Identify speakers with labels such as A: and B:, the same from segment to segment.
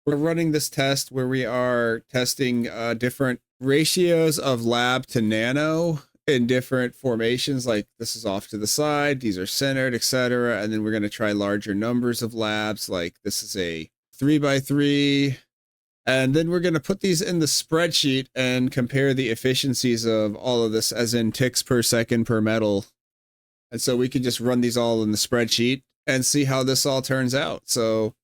A: We're running this test where we are testing different ratios of lab to nano in different formations. Like this is off to the side, these are centered, etc. And then we're going to try larger numbers of labs. Like this is a 3x3. And then we're going to put these in the spreadsheet and compare the efficiencies of all of this, as in ticks per second per metal. And so we can just run these all in the spreadsheet and see how this all turns out. So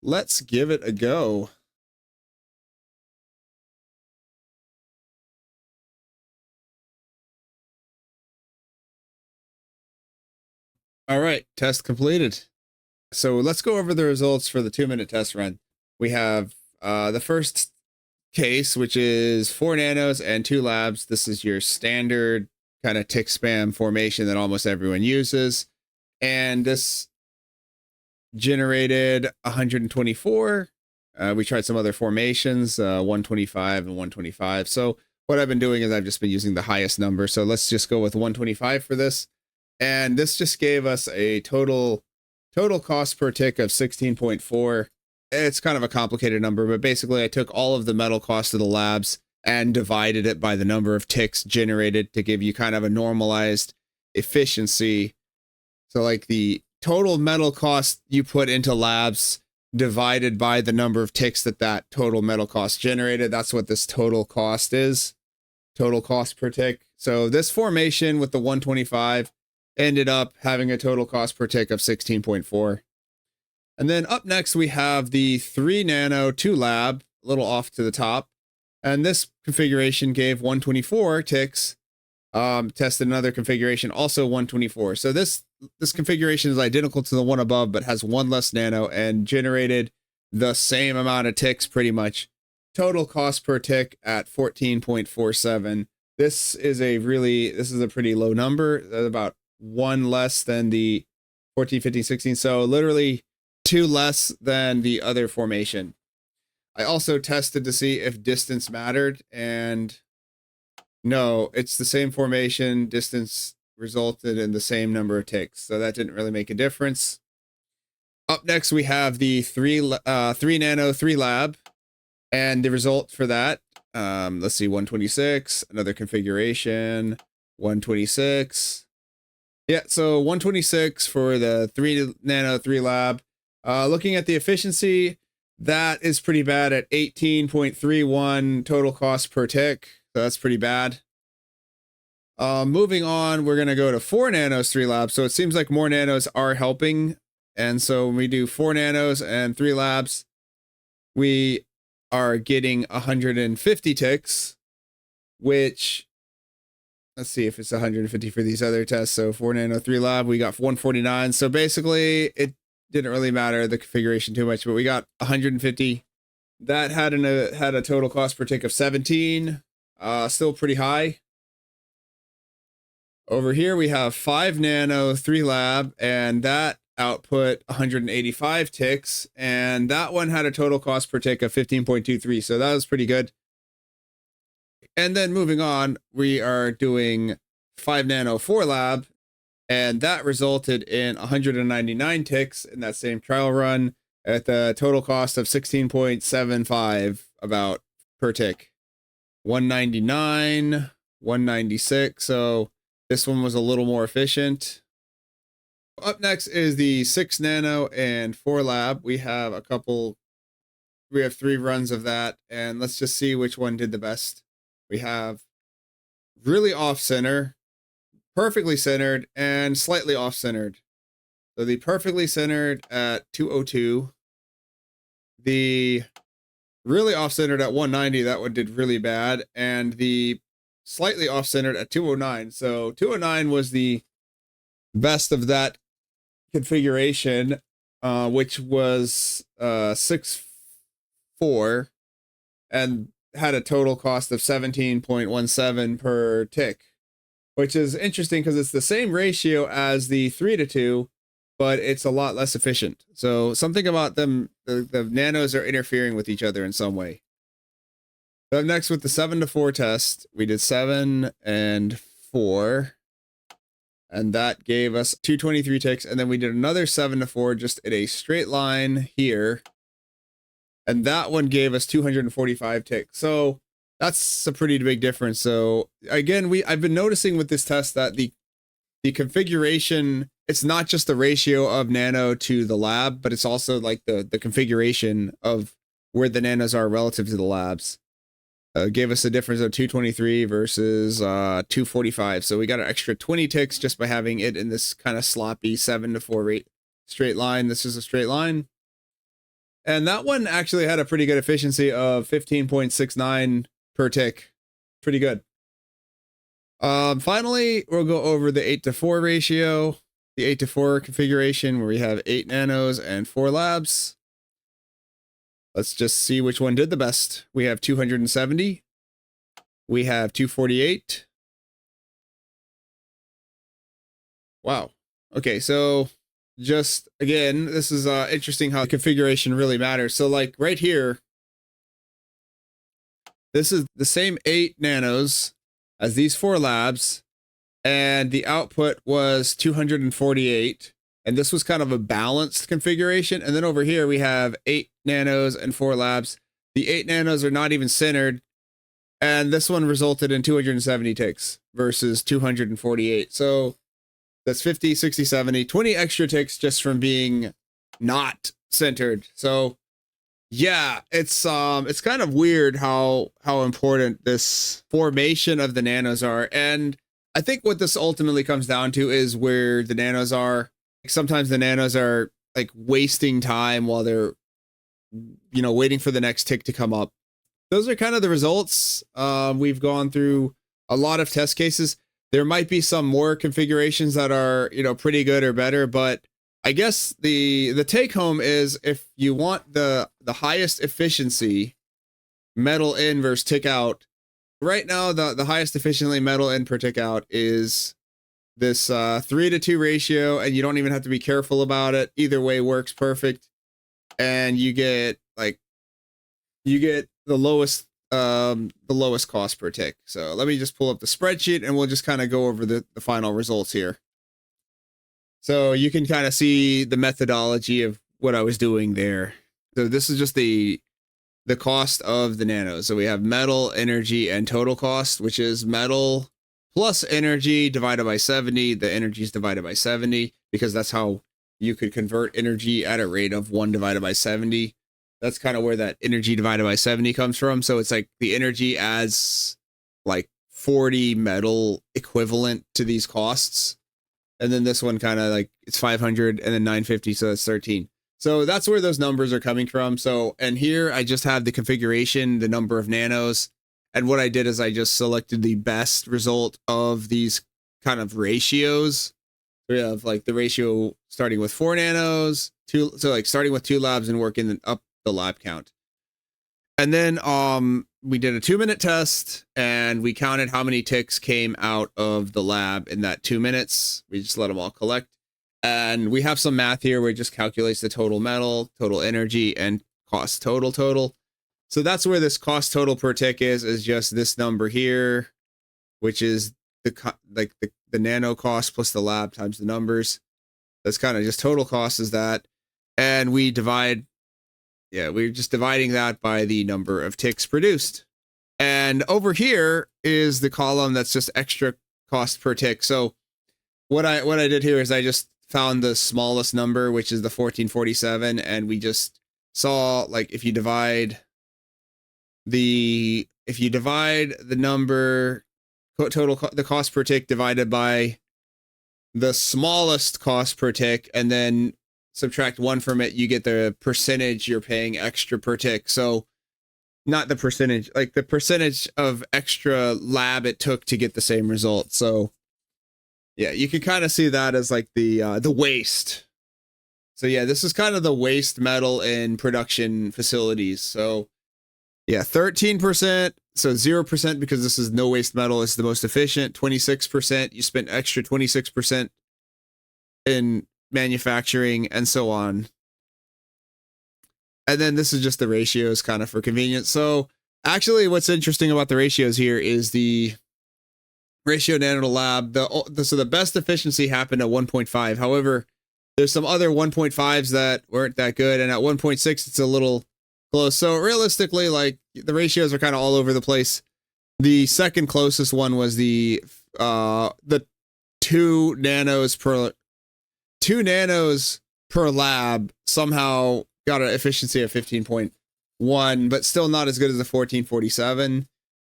A: let's give it a go. All right, test completed. So let's go over the results for the 2-minute test run. We have the first case, which is 4 nanos and 2 labs. This is your standard kind of tick spam formation that almost everyone uses. And this generated 124. We tried some other formations, 125 and 125. So what I've been doing is I've just been using the highest number. So let's just go with 125 for this. And this just gave us a total cost per tick of 16.4. It's kind of a complicated number, but basically I took all of the metal cost of the labs and divided it by the number of ticks generated to give you kind of a normalized efficiency. So like the total metal cost you put into labs divided by the number of ticks that total metal cost generated. That's what this total cost is. Total cost per tick. So this formation with the 125 ended up having a total cost per tick of 16.4. And then up next, we have the 3 nano 2 lab, a little off to the top. And this configuration gave 124 ticks. Tested another configuration, also 124. So this configuration is identical to the one above, but has 1 less nano and generated the same amount of ticks pretty much. Total cost per tick at 14.47. This is a pretty low number, about 1 less than the 14, 15, 16. So literally 2 less than the other formation. I also tested to see if distance mattered, and no, it's the same formation. Distance resulted in the same number of ticks, so that didn't really make a difference. Up next, we have the 3 nano 3 lab, and the result for that, let's see, 126, another configuration, 126. Yeah, so 126 for the 3 nano 3 lab. Looking at the efficiency, that is pretty bad at 18.31 total cost per tick. So that's pretty bad. Moving on, we're going to go to 4 nanos 3 labs. So it seems like more nanos are helping. And so when we do 4 nanos and 3 labs, we are getting 150 ticks, which, let's see if it's 150 for these other tests. So 4 nano 3 lab, we got 149. So basically it didn't really matter the configuration too much, but we got 150. That had a total cost per tick of 17. Still pretty high. Over here we have 5 nano 3 lab, and that output 185 ticks, and that one had a total cost per tick of 15.23. So that was pretty good. And then moving on, we are doing 5 nano 4 lab, and that resulted in 199 ticks in that same trial run at the total cost of 16.75 about per tick. 199, 196. So this one was a little more efficient. Up next is the 6 nano and 4 lab. We have 3 runs of that, and let's just see which one did the best. We have really off center, perfectly centered, and slightly off centered. So the perfectly centered at 202, the really off centered at 190, that one did really bad, and the slightly off centered at 209. So 209 was the best of that configuration, which was 6.4 and had a total cost of 17.17 per tick, which is interesting because it's the same ratio as the 3:2, but it's a lot less efficient. So something about them, the nanos are interfering with each other in some way. So next with the 7-4 test, we did 7 and 4, and that gave us 223 ticks. And then we did another 7-4 just in a straight line here. and that one gave us 245 ticks. So that's a pretty big difference. So again, I've been noticing with this test that the configuration, it's not just the ratio of nano to the lab, but it's also like the configuration of where the nanos are relative to the labs. Gave us a difference of 223 versus 245. So we got an extra 20 ticks just by having it in this kind of sloppy 7 to 4 rate straight line. This is a straight line. And that one actually had a pretty good efficiency of 15.69 per tick. Pretty good. Finally, we'll go over the 8:4 ratio, the 8:4 configuration where we have 8 nanos and 4 labs. Let's just see which one did the best. We have 270. We have 248. Wow. Okay, so just again, this is interesting how the configuration really matters. So like right here, this is the same 8 nanos as these 4 labs, and the output was 248. And this was kind of a balanced configuration. And then over here, we have 8 nanos and 4 labs. The 8 nanos are not even centered. And this one resulted in 270 ticks versus 248. So that's 50, 60, 70, 20 extra ticks just from being not centered. So yeah, it's kind of weird how important this formation of the nanos are. And I think what this ultimately comes down to is where the nanos are. Sometimes the nanos are like wasting time while they're, waiting for the next tick to come up. Those are kind of the results. We've gone through a lot of test cases. There might be some more configurations that are, pretty good or better, but I guess the take home is if you want the highest efficiency metal in versus tick out, right now the highest efficiently metal in per tick out is this 3:2 ratio, and you don't even have to be careful about it. Either way works perfect, and you get the lowest cost per tick. So let me just pull up the spreadsheet, and we'll just kind of go over the final results here. So you can kind of see the methodology of what I was doing there. So this is just the cost of the nanos. So we have metal, energy, and total cost, which is metal plus energy divided by 70. The energy is divided by 70 because that's how you could convert energy at a rate of 1 divided by 70. That's kind of where that energy divided by 70 comes from. So it's like the energy adds like 40 metal equivalent to these costs. And then this one kind of like it's 500 and then 950. So that's 13. So that's where those numbers are coming from. So, and here I just have the configuration, the number of nanos. And what I did is I just selected the best result of these kind of ratios. We have like the ratio starting with 4 nanos, so like starting with 2 labs and working up the lab count. And then we did a 2-minute test and we counted how many ticks came out of the lab in that 2 minutes. We just let them all collect. And we have some math here where it just calculates the total metal, total energy, and cost total. So that's where this cost total per tick is just this number here, which is the nano cost plus the lab times the numbers. That's kind of just total cost is that. And we're just dividing that by the number of ticks produced. And over here is the column that's just extra cost per tick. So what I did here is I just found the smallest number, which is the 1447, and we just saw like if you divide the number total the cost per tick divided by the smallest cost per tick and then subtract 1 from it, you get the percentage you're paying extra per tick. So not the percentage, like the percentage of extra lab it took to get the same result. So yeah, you can kind of see that as like the waste. So yeah, this is kind of the waste metal in production facilities. So yeah, 13%. So 0% because this is no waste metal is the most efficient. 26%, you spent extra 26% in manufacturing and so on. And then this is just the ratios kind of for convenience. So actually what's interesting about the ratios here is the ratio nano to lab. So the best efficiency happened at 1.5. However, there's some other 1.5s that weren't that good. And at 1.6, it's a little close. So realistically, like the ratios are kind of all over the place. The second closest one was the 2 nanos per lab, somehow got an efficiency of 15.1, but still not as good as the 1447,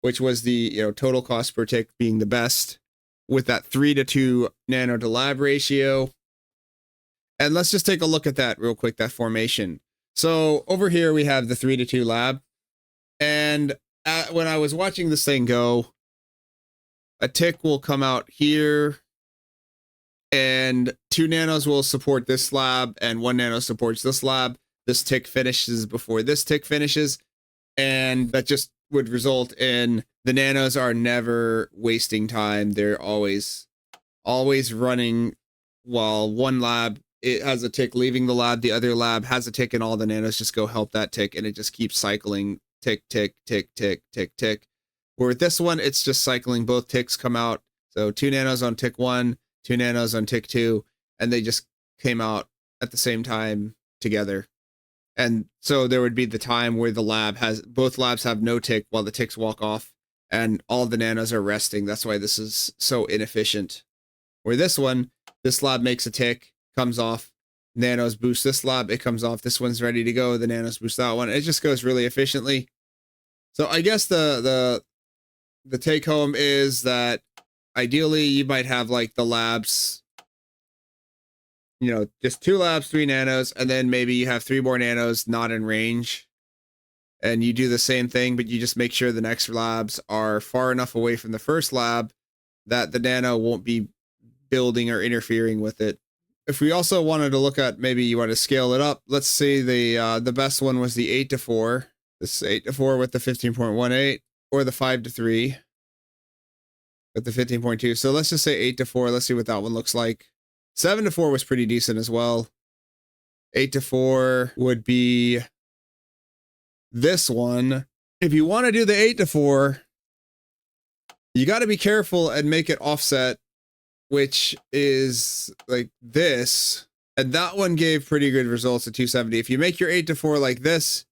A: which was the total cost per tick being the best with that 3:2 nano to lab ratio. And let's just take a look at that real quick, that formation. So over here we have the 3:2 lab, and when I was watching this thing go, a tick will come out here, and 2 nanos will support this lab, and 1 nano supports this lab. This tick finishes before this tick finishes, and that just would result in the nanos are never wasting time. They're always running while one lab it has a tick leaving the lab, the other lab has a tick, and all the nanos just go help that tick, and it just keeps cycling tick, tick, tick, tick, tick, tick. Where with this one, it's just cycling, both ticks come out. So 2 nanos on tick 1, 2 nanos on tick 2, and they just came out at the same time together. And so there would be the time where both labs have no tick while the ticks walk off, and all the nanos are resting. That's why this is so inefficient. Where this one, this lab makes a tick, comes off, nanos boost this lab, it comes off, this one's ready to go, the nanos boost that one. It just goes really efficiently. So I guess the take home is that ideally you might have like the labs, just 2 labs, 3 nanos, and then maybe you have 3 more nanos not in range, and you do the same thing, but you just make sure the next labs are far enough away from the first lab that the nano won't be building or interfering with it. If we also wanted to look at, maybe you want to scale it up, let's say the best one was the 8:4. This is 8:4 with the 15.18, or the 5:3 with the 15.2. So let's just say 8:4. Let's see what that one looks like. 7:4 was pretty decent as well. 8:4 would be this one. If you want to do the 8:4, you got to be careful and make it offset, which is like this. And that one gave pretty good results at 270. If you make your 8:4 like this,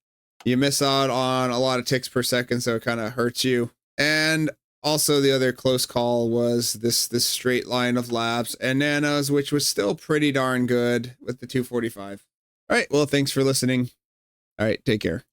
A: you miss out on a lot of ticks per second, so it kind of hurts you. And also the other close call was this straight line of labs and nanos, which was still pretty darn good with the 245. All right, well, thanks for listening. All right, take care.